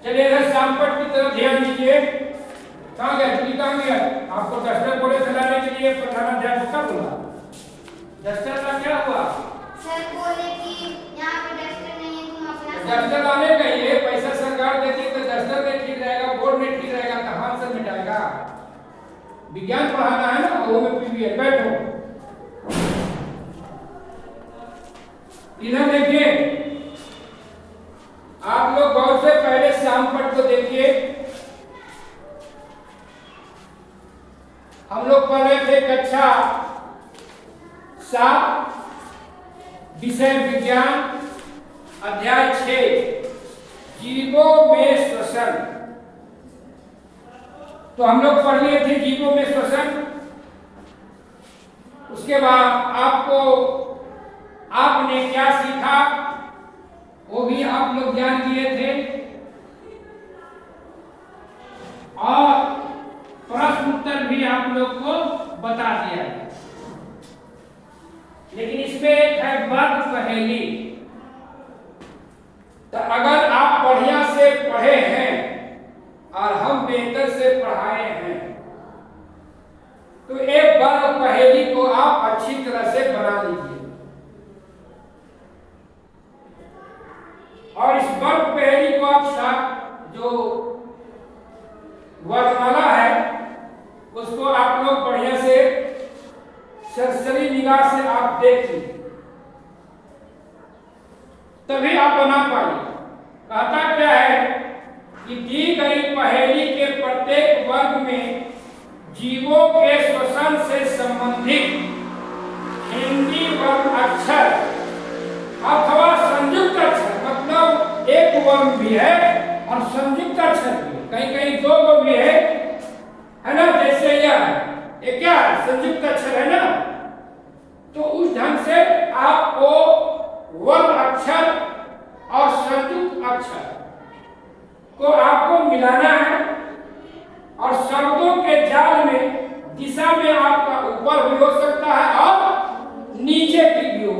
चलिए इधर श्यामपट्ट की तरफ ध्यान दीजिए। कहाँ गया चुकी, कहाँ गया? आपको डस्टर बोले चलाने के लिए पठाना ध्यान तो कब बोला? डस्टर का क्या हुआ? सर बोले कि यहाँ पे डस्टर नहीं है, तुम अपना डस्टर लाने का ही है, पैसा सरकार देती है तो डस्टर नहीं ठीक रहेगा, बोर्ड नहीं ठीक रहेगा तो हाथ से मिटाएगा। विज्ञान पढ़ाना है ना, वो में पीवीए। बैठो इधर देखिए, आप लोग गौर से पहले श्यामपट्ट को देखिए। हम लोग पढ़ रहे थे कक्षा 7 विषय विज्ञान अध्याय 6 जीवों में श्वसन। तो हम लोग पढ़ लिए थे जीवों में श्वसन। उसके बाद आपने क्या सीखा वो भी आप लोग ज्ञान दिए थे, और प्रश्न उत्तर भी आप लोग को बता दिया। लेकिन इसमें एक है वर्ग पहेली। तो अगर आप बढ़िया से पढ़े हैं और हम बेहतर से पढ़ाए हैं तो एक वर्ग पहेली को आप अच्छी तरह से बना लीजिए। और इस वर्ग पहेली को आप जो वर्णमाला है उसको आप लोग बढ़िया से सरसरी निगाह से आप देख लीजिए, तभी आप बना पाइए। कहता क्या है कि दी गई पहेली के प्रत्येक वर्ग में जीवों के श्वसन से संबंधित हिंदी वर्ण अक्षर अथवा संयुक्त अक्षर, मतलब एक वर्ण भी है और संयुक्त अक्षर भी है, कहीं कहीं दो वर्ण भी है ना, जैसे ये क्या है, संयुक्त अक्षर है ना। तो उस ढंग से आपको वर्ण अक्षर और संयुक्त अक्षर को आपको मिलाना है, और शब्दों के जाल में दिशा में आपका ऊपर भी हो सकता है और नीचे की भी हो।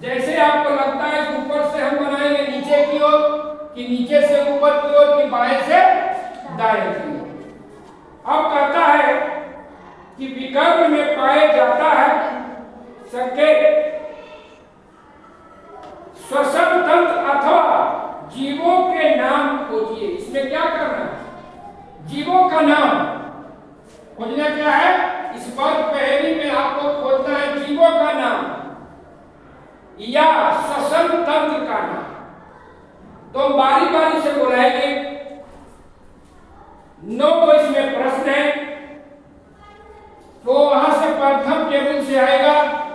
जैसे आपको लगता है कि ऊपर से हम बनाएंगे नीचे की ओर, कि नीचे से ऊपर की ओर, कि बाएं से दाएं की ओर। अब कहता है कि विकल्प में पाए जाता है संकेत श्वसन तंत्र अथवा जीवों के नाम खोजिए। इसमें क्या करना है? जीवों का नाम खोजना। क्या है इस वर्ग पहेली में? आपको खोजना है जीवों का नाम या श्वसन तंत्र का नाम। तो बारी बारी से बुलाएंगे। 9 इसमें प्रश्न है, तो वहां से प्रथम टेबल से आएगा,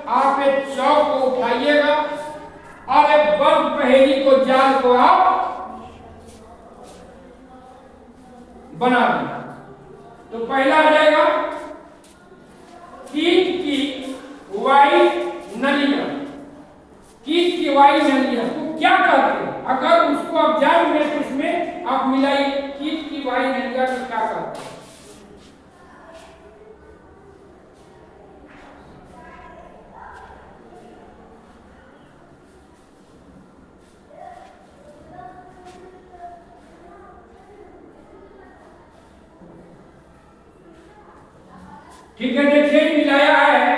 आप एक चौक को उठाइएगा और एक वर्ग पहेली को जाल को आप बना देना। तो पहला आ जाएगा कीट की वायु नलियां। कीट की वायु नलियां तो क्या कहते हैं? अगर उसको आप जान में तो इसमें आप मिलाइए, कीट की वायु नलियां को क्या कहते हैं? ठीक है, देखिए मिलाया है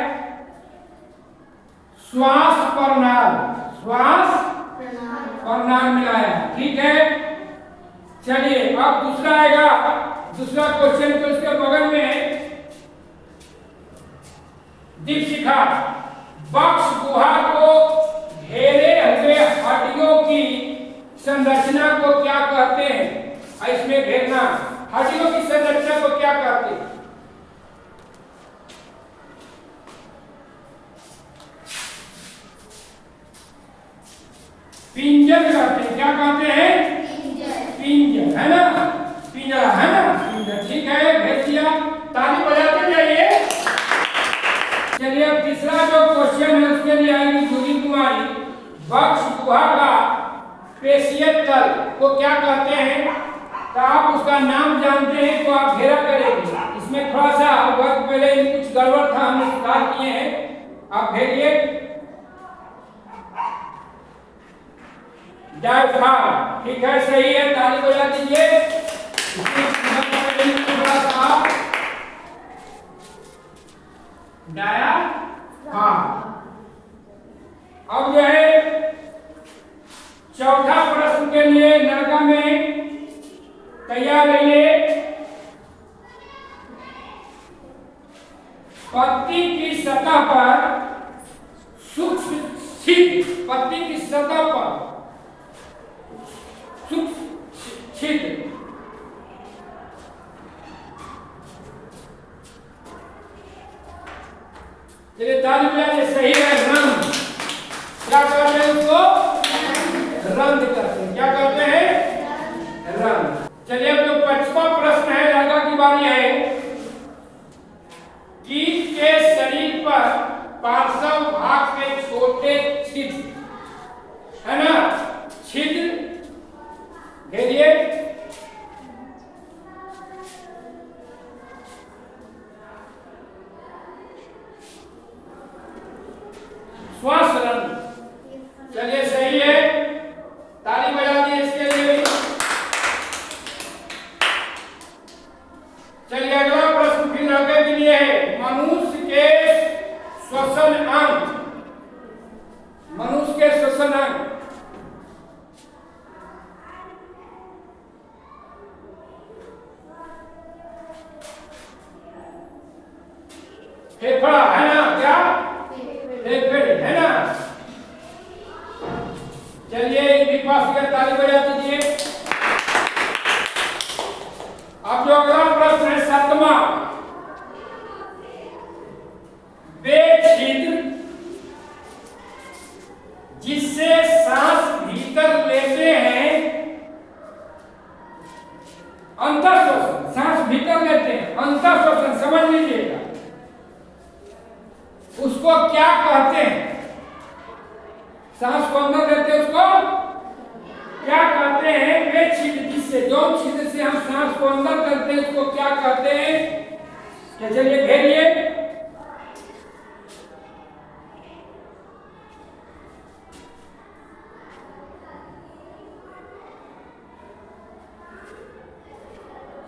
श्वास प्रणाल, श्वास प्रणाल मिलाया। ठीक है, चलिए अब दूसरा आएगा। दूसरा क्वेश्चन तो उसके बगल में है दीपशिखा। बक्ष गुहा को घेरे हुए हड्डियों की संरचना को क्या कहते हैं? इसमें घेरना, हड्डियों की संरचना को क्या कहते हैं? पिंजर कहते हैं। क्या कहते हैं? पिंजर है ना, पिंजरा है ना, पिंजर। ठीक है, भेज दिया। ताली बजाते जाइए। चलिए अब तीसरा जो क्वेश्चन है उसके लिए आएगी जूली कुमारी। बक्ष गुहा का पेशीय तल को क्या कहते हैं? तो आप उसका नाम जानते हैं तो आप घेरा करेंगे। इसमें थोड़ा सा वक्त पहले कुछ गड़बड़ था, हमने सुधार किए हैं। आप घेरिए। डायफ्राम। ठीक है, सही है, ताली बजा दीजिए। डायफ्राम। अब जो है चौथा प्रश्न के लिए नरका में तैयार रहिए। पत्ती की सतह पर सूक्ष्म छिद्र, पत्ती की सतह पर सूक्ष्म छिद्र चलिए ताली बजाइए। सही है, रंग। क्या कहते हैं उसको? रंग कहते हैं। क्या कहते हैं? रंग। चलिए अब जो 25वां प्रश्न है, लड़का की बारी है। कीट के शरीर पर पार्श्व भाग के छोटे छिद्र, है ना, छिद्र घेरिए। श्वास रंग। चलिए सही है, ताली बजा दी इसके लिए भी। चलिए अगला प्रश्न फिर लड़के के लिए है। मनुष्य के श्वसन अंग, मनुष्य के श्वसन अंग। फेफड़ा है ना, क्या फेफड़े है ना। चलिए विपास के ताली बजा दीजिए। अब जो अगला प्रश्न है 7वां, वे छिद्र जिससे सांस भीतर लेते हैं, अंतःश्वसन, सांस भीतर लेते हैं, अंतःश्वसन, समझ लीजिएगा, उसको क्या कहते हैं? सांस को अंदर लेते हैं, उसको क्या कहते हैं? वे छिद्र जिससे, जो छिद्र से हम सांस को अंदर करते हैं, उसको क्या कहते हैं? क्या, चलिए घेरिए।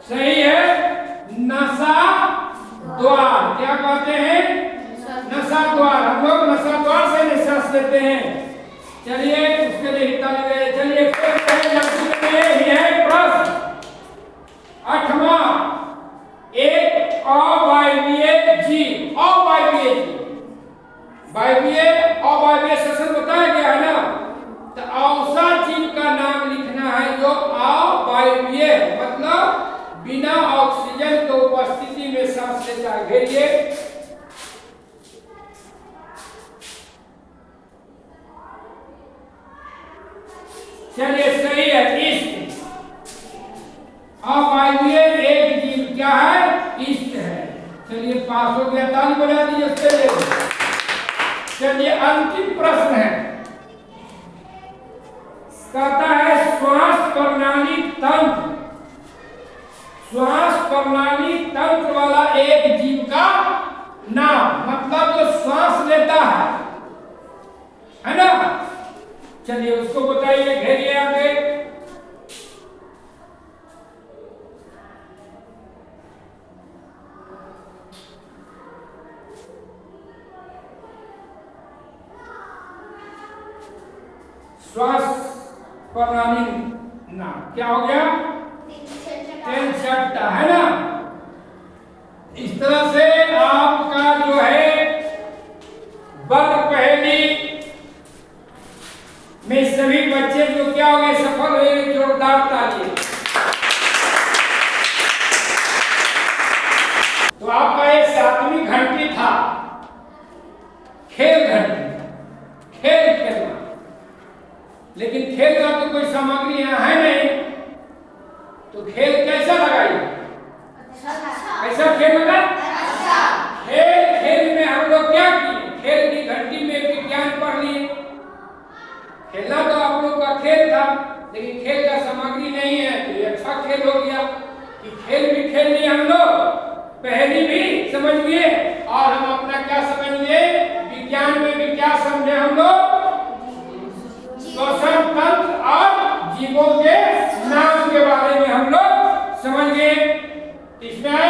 सही है, नसा द्वार। क्या कहते हैं? नसा द्वार। हम लोग नसा द्वार से निश्वास लेते हैं। चलिए उसके लिए ताली बजाइए। चलिए है प्रश्न 8वां, एक अवायवीय जीव, अवायवीय जीव, वायवीय अवायवीय श्वसन बताया गया है ना, तो ऐसा जीव का नाम लिखना है जो अवायवीय, मतलब बिना ऑक्सीजन की उपस्थिति में सांस लेता है। घेरिए। चलिए सही है, ईस्ट। अवायवीय एक जीव क्या है? ईस्ट है। चलिए पास हो गया, ताली बजा दीजिए उसके लिए। चलिए अंतिम प्रश्न है, कहता है श्वास प्रणाली तंत्र, श्वास प्रणाली तंत्र वाला एक जीव का नाम, मतलब जो श्वास लेता है ना। चलिए उसको बताइए, घेरिए आगे। श्वास प्रणाली नाम क्या हो गया? तेलचट्टा, है ना। इस तरह से आपका जो है वर्ग पहेली में सभी बच्चे जो क्या हो गए, सफल हुए। जोरदार ताली। तो आपका ये 7वीं घंटी था, खेल घंटी, खेल खेलना। लेकिन खेल का तो कोई सामग्री यहाँ है नहीं, तो खेल कैसा लगाइए? कैसा खेल लगा? खेल, खेल में हम लोग क्या किए? खेल की घंटी में विज्ञान पढ़ लिए। खेलना तो आप लोग का खेल था, लेकिन खेल का सामग्री नहीं है, तो ये अच्छा खेल हो गया कि खेल भी खेल लिए हम लोग, पहेली भी समझ लिए, और हम अपना क्या समझ लिए? विज्ञान में भी क्या समझे हम लोग? श्वसन तंत्र और जीवों के नाम के बारे में हम लोग समझ गए। इसमें